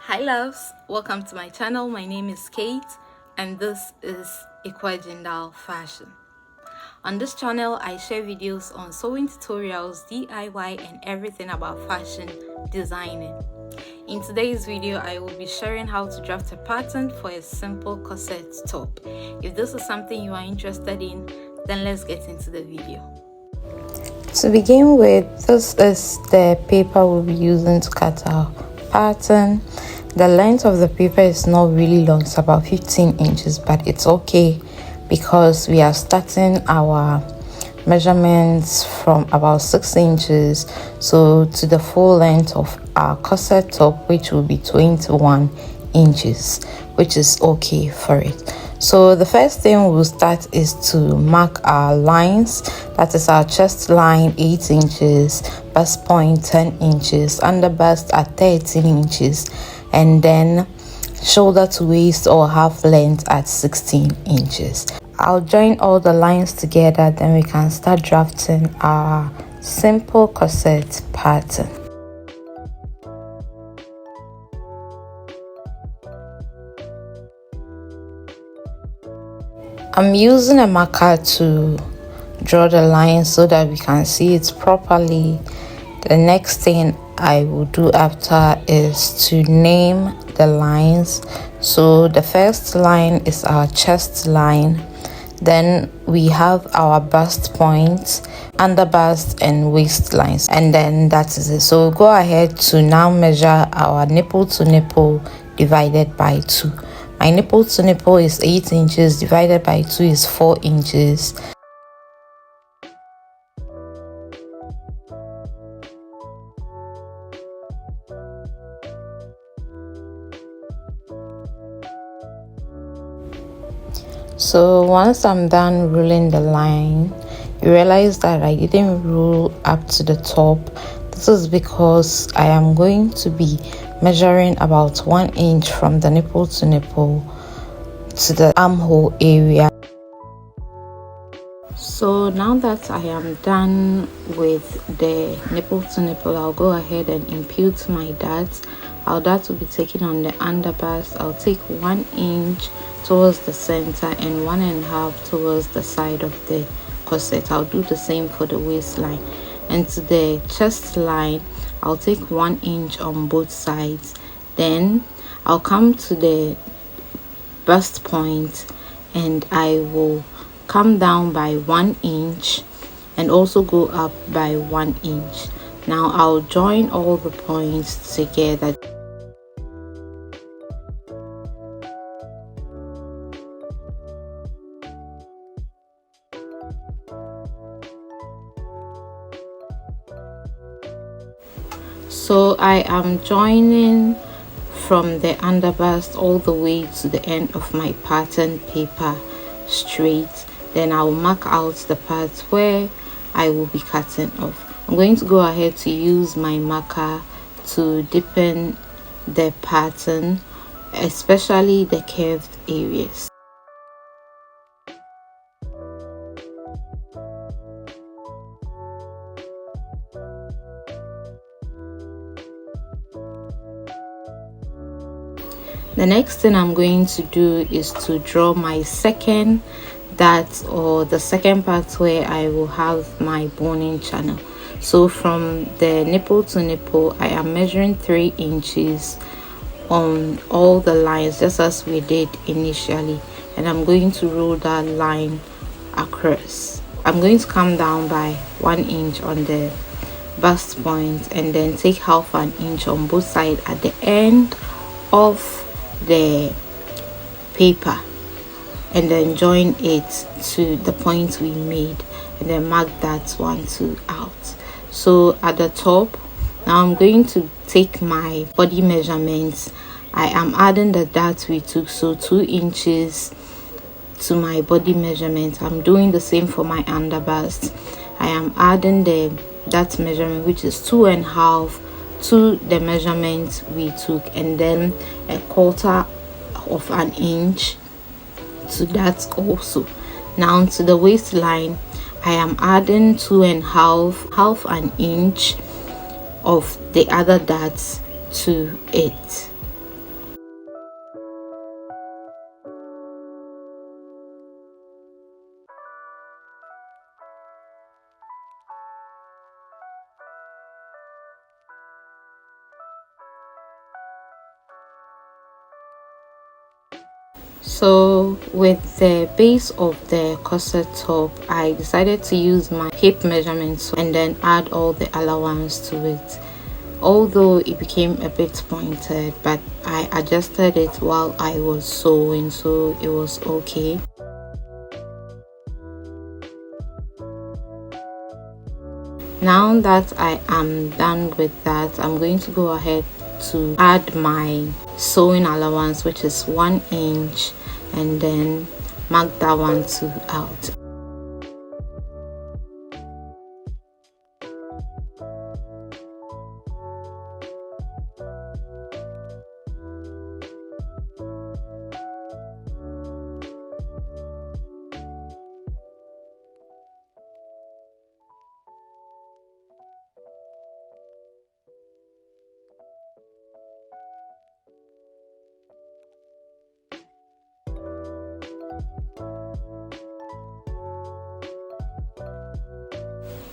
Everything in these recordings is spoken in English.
Hi loves, welcome to my channel. My name is Kate and this is Equagendal Fashion. On this channel, I share videos on sewing tutorials, DIY and everything about fashion designing. In today's video, I will be sharing how to draft a pattern for a simple corset top. If this is something you are interested in, then let's get into the video. To begin with, this is the paper we'll be using to cut our pattern. The length of the paper is not really long, it's about 15 inches, but it's okay because we are starting our measurements from about 6 inches so to the full length of our corset top, which will be 21 inches, which is okay for it. So the first thing we'll start is to mark our lines. That is our chest line 8 inches, bust point 10 inches, under bust at 13 inches, and then shoulder to waist or half length at 16 inches. I'll join all the lines together, then we can start drafting our simple corset pattern. I'm using a marker to draw the line so that we can see it properly. The next thing I will do after is to name the lines. So the first line is our chest line, then we have our bust point, under bust and waist lines, and then that is it. So go ahead to now measure our nipple to nipple divided by 2. My nipple to nipple is 8 inches, divided by 2 is 4 inches. So once I'm done ruling the line, you realize that I didn't rule up to the top. This is because I am going to be measuring about 1 inch from the nipple to nipple to the armhole area. So now that I am done with the nipple to nipple, I'll go ahead and impute my darts. Our darts will be taken on the under bust. I'll take 1 inch towards the center and 1.5 towards the side of the corset. I'll do the same for the waistline. And to the chest line, I'll take 1 inch on both sides. Then I'll come to the bust point and I will come down by 1 inch and also go up by 1 inch. Now I'll join all the points together. So I am joining from the underbust all the way to the end of my pattern paper straight. Then I'll mark out the parts where I will be cutting off. I'm going to go ahead to use my marker to deepen the pattern, especially the curved areas. The next thing I'm going to do is to draw my second dart, or the second part where I will have my boning channel. So from the nipple to nipple, I am measuring 3 inches on all the lines, just as we did initially, and I'm going to roll that line across. I'm going to come down by 1 inch on the bust point and then take half an inch on both sides at the end of the paper, and then join it to the point we made and then mark that 1, 2 out. So at the top, now I'm going to take my body measurements. I am adding the dart we took, so 2 inches to my body measurement. I'm doing the same for my under bust. I am adding the dart measurement, which is 2.5 to the measurement we took, and then 1/4 of an inch to that also. Now to the waistline, I am adding 2.5, half an inch of the other darts to it. So with the base of the corset top, I decided to use my hip measurements and then add all the allowance to it. Although it became a bit pointed, but I adjusted it while I was sewing, so it was okay. Now that I am done with that, I'm going to go ahead to add my sewing allowance, which is 1 inch, and then mark that one too out.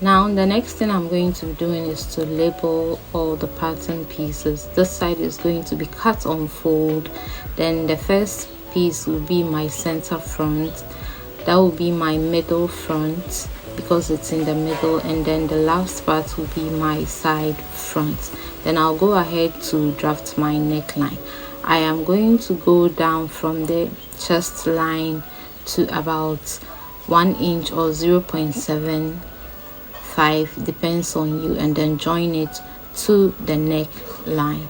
Now the next thing I'm going to be doing is to label all the pattern pieces. This side is going to be cut on fold. Then the first piece will be my center front, that will be my middle front because it's in the middle, and then the last part will be my side front. Then I'll go ahead to draft my neckline. I am going to go down from the chest line to about 1 inch or 0.75, depends on you, and then join it to the neckline.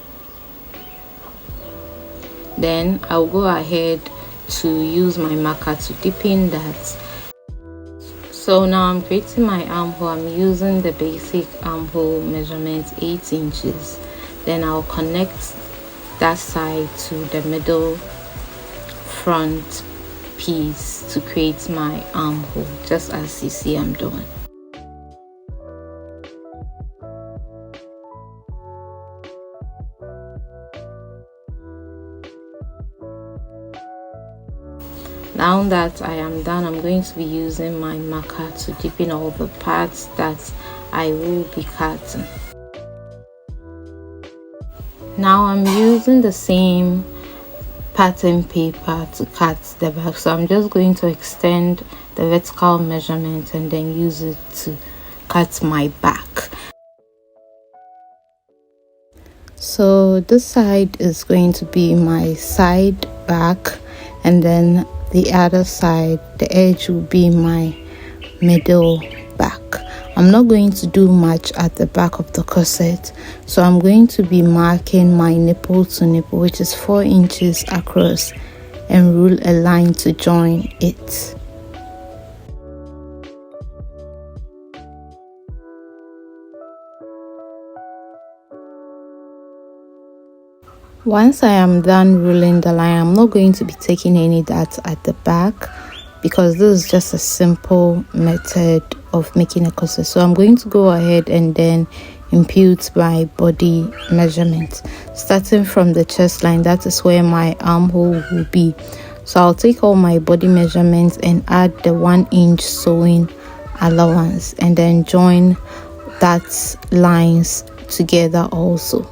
Then I'll go ahead to use my marker to deepen that. So now I'm creating my armhole. I'm using the basic armhole measurement 8 inches. Then I'll connect that side to the middle front piece to create my armhole, just as you see I'm doing. Now that I am done, I'm going to be using my marker to deepen all the parts that I will be cutting. Now I'm using the same pattern paper to cut the back, so I'm just going to extend the vertical measurement and then use it to cut my back. So this side is going to be my side back, and then the other side, the edge will be my middle back. I'm not going to do much at the back of the corset, so I'm going to be marking my nipple to nipple, which is 4 inches across, and rule a line to join it. Once I am done ruling the line, I'm not going to be taking any dots at the back because this is just a simple method of making a corset. So I'm going to go ahead and then impute my body measurement. Starting from the chest line, that is where my armhole will be. So I'll take all my body measurements and add the 1 inch sewing allowance, and then join that lines together also.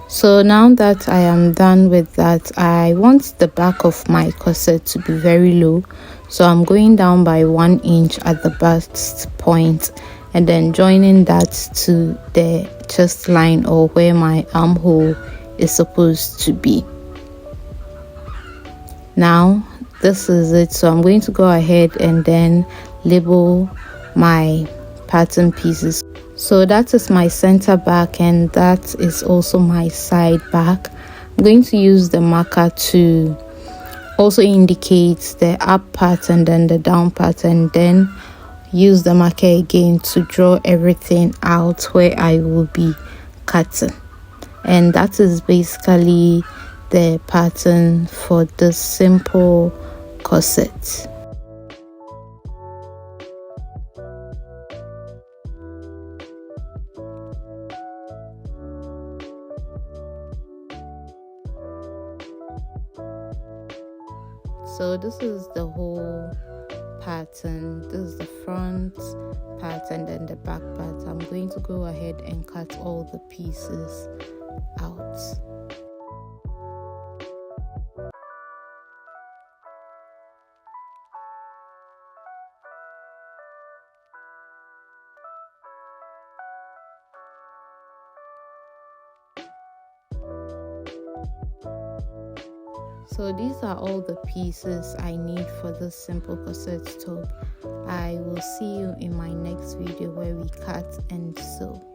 So now that I am done with that, I want the back of my corset to be very low, so I'm going down by 1 inch at the bust point and then joining that to the chest line, or where my armhole is supposed to be. Now this is it, so I'm going to go ahead and then label my pattern pieces. So that is my center back, and that is also my side back. I'm going to use the marker to also indicate the up part and then the down part, and then use the marker again to draw everything out where I will be cutting, and that is basically the pattern for this simple corset. So this is the whole pattern. This is the front part and then the back part. I'm going to go ahead and cut all the pieces out. So these are all the pieces I need for this simple corset top. I will see you in my next video where we cut and sew.